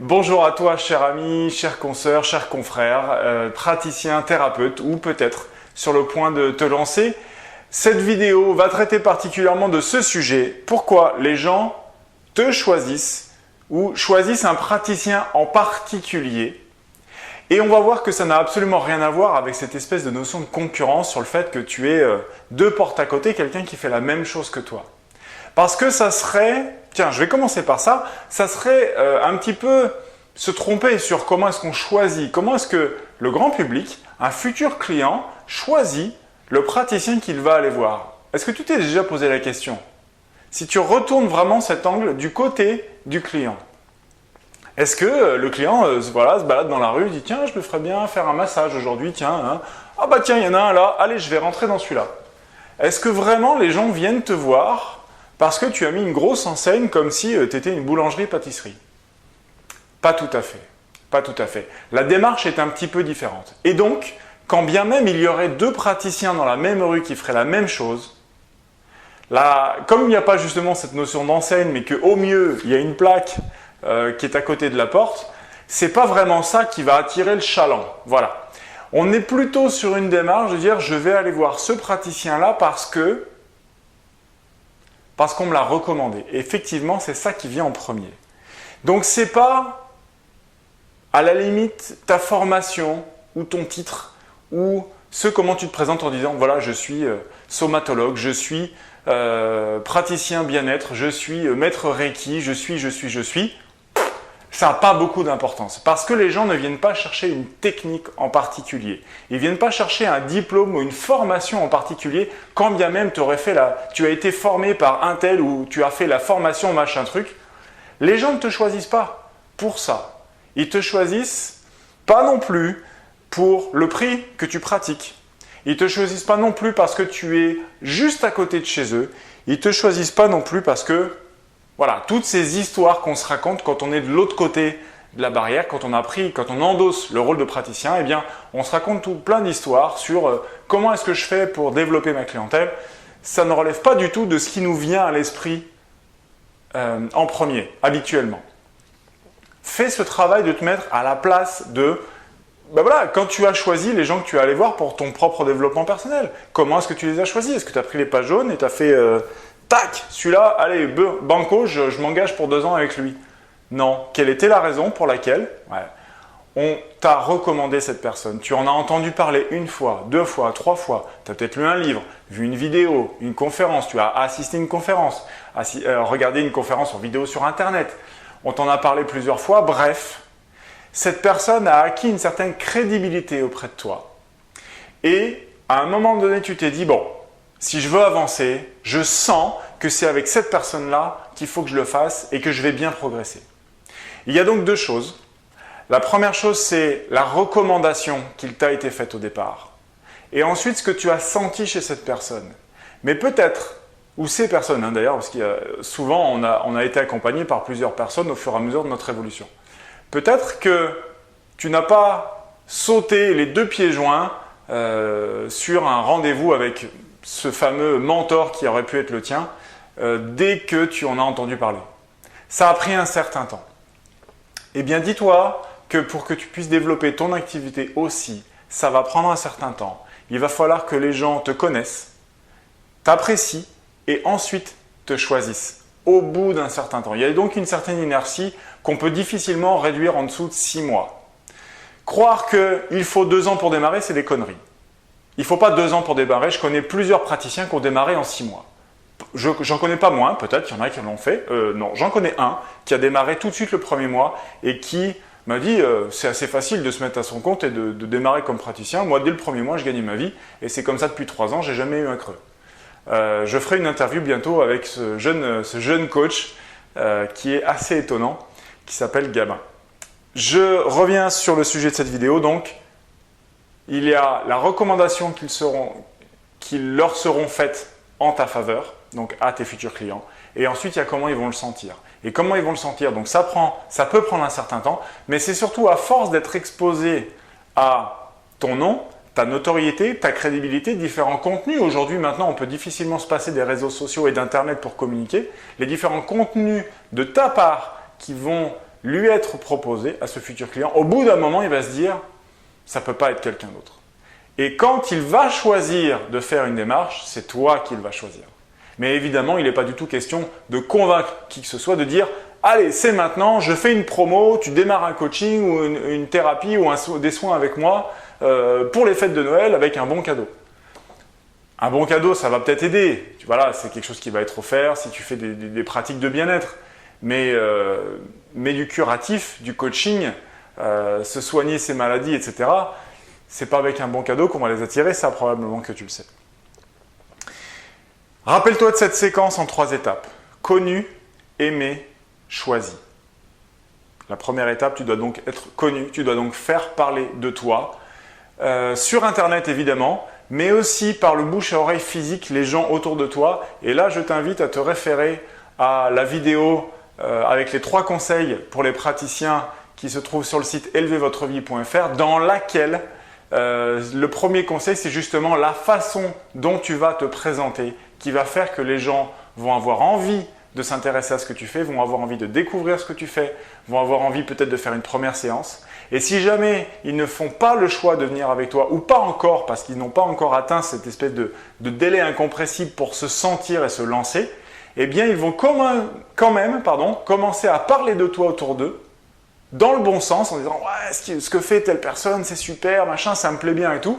Bonjour à toi, cher ami, chère consoeur, cher confrère, praticien, thérapeute ou peut-être sur le point de te lancer. Cette vidéo va traiter particulièrement de ce sujet. Pourquoi les gens te choisissent ou choisissent un praticien en particulier. Et on va voir que ça n'a absolument rien à voir avec cette espèce de notion de concurrence sur le fait que tu es deux portes à côté, quelqu'un qui fait la même chose que toi. Parce que ça serait, tiens, je vais commencer par ça, ça serait un petit peu se tromper sur comment est-ce qu'on choisit, comment est-ce que le grand public, un futur client, choisit le praticien qu'il va aller voir. Est-ce que tu t'es déjà posé la question? Si tu retournes vraiment cet angle du côté du client. Est-ce que le client se balade dans la rue, dit tiens, je me ferais bien faire un massage aujourd'hui, tiens, hein. Ah bah tiens, il y en a un là, allez, je vais rentrer dans celui-là. Est-ce que vraiment les gens viennent te voir parce que tu as mis une grosse enseigne comme si tu étais une boulangerie-pâtisserie? Pas tout à fait. Pas tout à fait. La démarche est un petit peu différente. Et donc, quand bien même il y aurait deux praticiens dans la même rue qui feraient la même chose, là, comme il n'y a pas justement cette notion d'enseigne, mais qu'au mieux, il y a une plaque qui est à côté de la porte, c'est pas vraiment ça qui va attirer le chaland. Voilà. On est plutôt sur une démarche de dire je vais aller voir ce praticien-là parce qu'on me l'a recommandé. Et effectivement, c'est ça qui vient en premier. Donc, c'est pas, à la limite, ta formation ou ton titre ou comment tu te présentes en disant, voilà, je suis somatologue, je suis praticien bien-être, je suis maître Reiki, je suis. Ça n'a pas beaucoup d'importance parce que les gens ne viennent pas chercher une technique en particulier. Ils ne viennent pas chercher un diplôme ou une formation en particulier quand bien même tu as été formé par un tel ou tu as fait la formation machin truc. Les gens ne te choisissent pas pour ça. Ils te choisissent pas non plus pour le prix que tu pratiques. Ils ne te choisissent pas non plus parce que tu es juste à côté de chez eux. Ils ne te choisissent pas non plus parce que voilà, toutes ces histoires qu'on se raconte quand on est de l'autre côté de la barrière, quand on endosse le rôle de praticien, eh bien, on se raconte plein d'histoires sur comment est-ce que je fais pour développer ma clientèle. Ça ne relève pas du tout de ce qui nous vient à l'esprit en premier, habituellement. Fais ce travail de te mettre à la place de, quand tu as choisi les gens que tu es allé voir pour ton propre développement personnel. Comment est-ce que tu les as choisis? Est-ce que tu as pris les pages jaunes et tu as fait tac, celui-là, allez, banco, je m'engage pour 2 ans avec lui. Non. Quelle était la raison pour laquelle on t'a recommandé cette personne? Tu en as entendu parler 1 fois, 2 fois, 3 fois. Tu as peut-être lu un livre, vu une vidéo, une conférence. Tu as assisté à une conférence, regardé une conférence en vidéo sur Internet. On t'en a parlé plusieurs fois. Bref, cette personne a acquis une certaine crédibilité auprès de toi. Et à un moment donné, tu t'es dit, bon, si je veux avancer, je sens que c'est avec cette personne-là qu'il faut que je le fasse et que je vais bien progresser. Il y a donc 2 choses. La première chose, c'est la recommandation qu'il t'a été faite au départ. Et ensuite, ce que tu as senti chez cette personne. Mais peut-être, ou ces personnes d'ailleurs, parce que souvent on a été accompagné par plusieurs personnes au fur et à mesure de notre évolution. Peut-être que tu n'as pas sauté les 2 pieds joints sur un rendez-vous avec ce fameux mentor qui aurait pu être le tien, dès que tu en as entendu parler. Ça a pris un certain temps. Eh bien, dis-toi que pour que tu puisses développer ton activité aussi, ça va prendre un certain temps. Il va falloir que les gens te connaissent, t'apprécient et ensuite te choisissent au bout d'un certain temps. Il y a donc une certaine inertie qu'on peut difficilement réduire en dessous de 6 mois. Croire qu'il faut 2 ans pour démarrer, c'est des conneries. Il ne faut pas 2 ans pour démarrer. Je connais plusieurs praticiens qui ont démarré en 6 mois. J'en connais pas moins, peut-être qu'il y en a qui l'ont fait. Non, j'en connais un qui a démarré tout de suite le premier mois et qui m'a dit c'est assez facile de se mettre à son compte et de démarrer comme praticien. Moi, dès le premier mois, je gagnais ma vie et c'est comme ça depuis 3 ans, j'ai jamais eu un creux. Je ferai une interview bientôt avec ce jeune coach qui est assez étonnant, qui s'appelle Gabin. Je reviens sur le sujet de cette vidéo, donc. Il y a la recommandation qui leur seront faites en ta faveur, donc à tes futurs clients. Et ensuite, il y a comment ils vont le sentir. Et comment ils vont le sentir, donc ça peut prendre un certain temps, mais c'est surtout à force d'être exposé à ton nom, ta notoriété, ta crédibilité, différents contenus. Aujourd'hui, maintenant, on peut difficilement se passer des réseaux sociaux et d'Internet pour communiquer. Les différents contenus de ta part qui vont lui être proposé à ce futur client, au bout d'un moment, il va se dire « ça ne peut pas être quelqu'un d'autre ». Et quand il va choisir de faire une démarche, c'est toi qu'il va choisir. Mais évidemment, il n'est pas du tout question de convaincre qui que ce soit, de dire « allez, c'est maintenant, je fais une promo, tu démarres un coaching ou une thérapie ou des soins avec moi pour les fêtes de Noël avec un bon cadeau ». Un bon cadeau, ça va peut-être aider. Voilà, c'est quelque chose qui va être offert si tu fais des pratiques de bien-être. Mais du curatif, du coaching, se soigner ses maladies, etc., c'est pas avec un bon cadeau qu'on va les attirer, ça probablement que tu le sais. Rappelle-toi de cette séquence en 3 étapes. Connu, aimé, choisi. La première étape, tu dois donc être connu, tu dois donc faire parler de toi. Sur Internet évidemment, mais aussi par le bouche à oreille physique, les gens autour de toi. Et là, je t'invite à te référer à la vidéo avec les 3 conseils pour les praticiens qui se trouve sur le site élevez-votre-vie.fr, dans laquelle le premier conseil, c'est justement la façon dont tu vas te présenter qui va faire que les gens vont avoir envie de s'intéresser à ce que tu fais, vont avoir envie de découvrir ce que tu fais, vont avoir envie peut-être de faire une première séance. Et si jamais ils ne font pas le choix de venir avec toi, ou pas encore, parce qu'ils n'ont pas encore atteint cette espèce de délai incompressible pour se sentir et se lancer, eh bien ils vont quand même commencer à parler de toi autour d'eux, dans le bon sens, en disant « ouais, ce que fait telle personne, c'est super, machin, ça me plaît bien et tout ».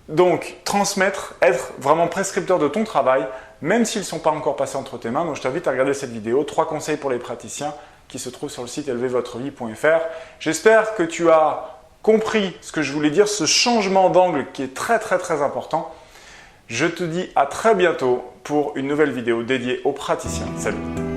Donc, transmettre, être vraiment prescripteur de ton travail, même s'ils ne sont pas encore passés entre tes mains. Donc, je t'invite à regarder cette vidéo, 3 conseils pour les praticiens qui se trouvent sur le site élevez-votre-vie.fr. J'espère que tu as compris ce que je voulais dire, ce changement d'angle qui est très très très important. Je te dis à très bientôt pour une nouvelle vidéo dédiée aux praticiens. Salut!